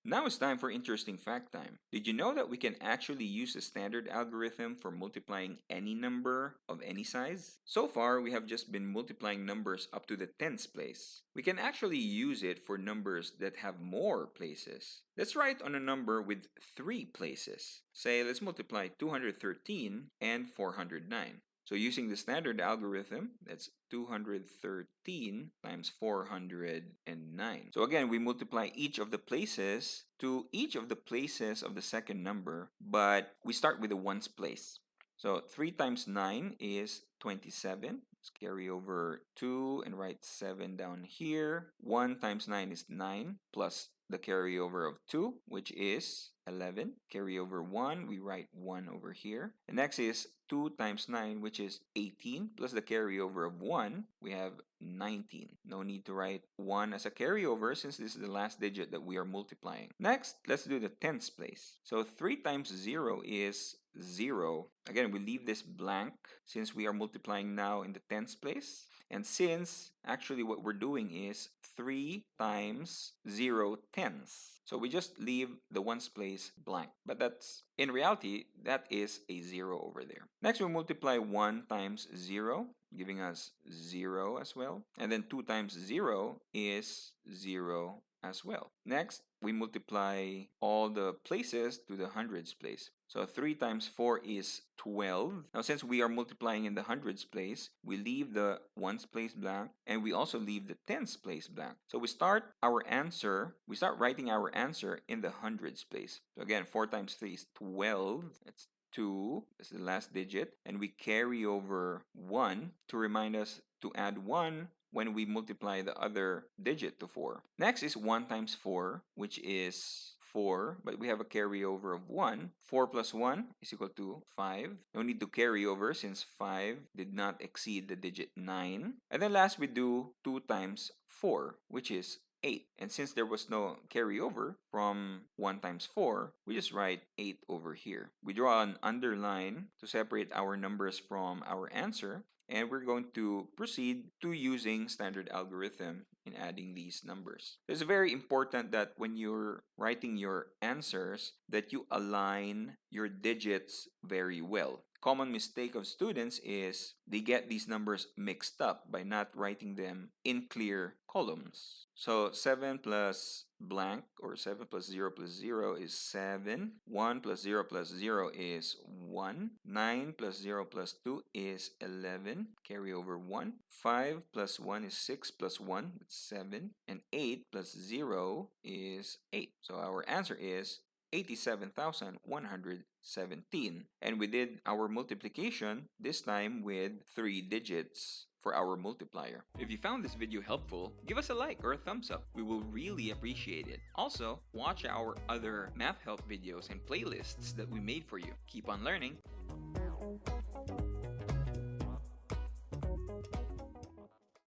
Now it's time for interesting fact time. Did you know that we can actually use the standard algorithm for multiplying any number of any size? So far, we have just been multiplying numbers up to the tens place. We can actually use it for numbers that have more places. Let's write on a number with 3 places. Say, let's multiply 213 and 409. So using the standard algorithm, that's 213 times 409. So again, we multiply each of the places to each of the places of the second number, but we start with the ones place. So 3 times 9 is 27. Let's carry over 2 and write 7 down here. 1 times 9 is 9 plus the carryover of 2, which is 11. Carry over 1, we write 1 over here. And next is 2 times 9, which is 18, plus the carryover of 1, we have 19. No need to write 1 as a carryover since this is the last digit that we are multiplying. Next, let's do the tens place. So 3 times 0 is 0. Again, we leave this blank since we are multiplying now in the tens place. And since actually what we're doing is 3 times 0 tens. So we just leave the ones place blank. But that's, in reality, that is a 0 over there. Next, we multiply 1 times 0, giving us 0 as well. And then 2 times 0 is 0 as well. Next, we multiply all the places to the hundreds place. So 3 times 4 is 12. Now, since we are multiplying in the hundreds place, we leave the ones place blank, and we also leave the tens place blank. So we start writing our answer in the hundreds place. So again, 4 times 3 is 12. It's 2, that's the last digit, and we carry over 1 to remind us to add 1 when we multiply the other digit to 4. Next is 1 times 4, which is 4, but we have a carryover of 1. 4 plus 1 is equal to 5. No need to carry over since 5 did not exceed the digit 9. And then last we do 2 times 4, which is 8. And since there was no carryover from 1 times 4, we just write 8 over here. We draw an underline to separate our numbers from our answer, and we're going to proceed to using standard algorithm in adding these numbers. It's very important that when you're writing your answers that you align your digits very well. Common mistake of students is they get these numbers mixed up by not writing them in clear columns. So 7 plus blank, or 7 plus 0 plus 0 is 7. 1 plus 0 plus 0 is 1. 9 plus 0 plus 2 is 11. Carry over 1. 5 plus 1 is 6 plus 1, that's 7. And 8 plus 0 is 8. So our answer is 87,117. And we did our multiplication, this time with 3 digits for our multiplier. If you found this video helpful, give us a like or a thumbs up. We will really appreciate it. Also, watch our other math help videos and playlists that we made for you. Keep on learning.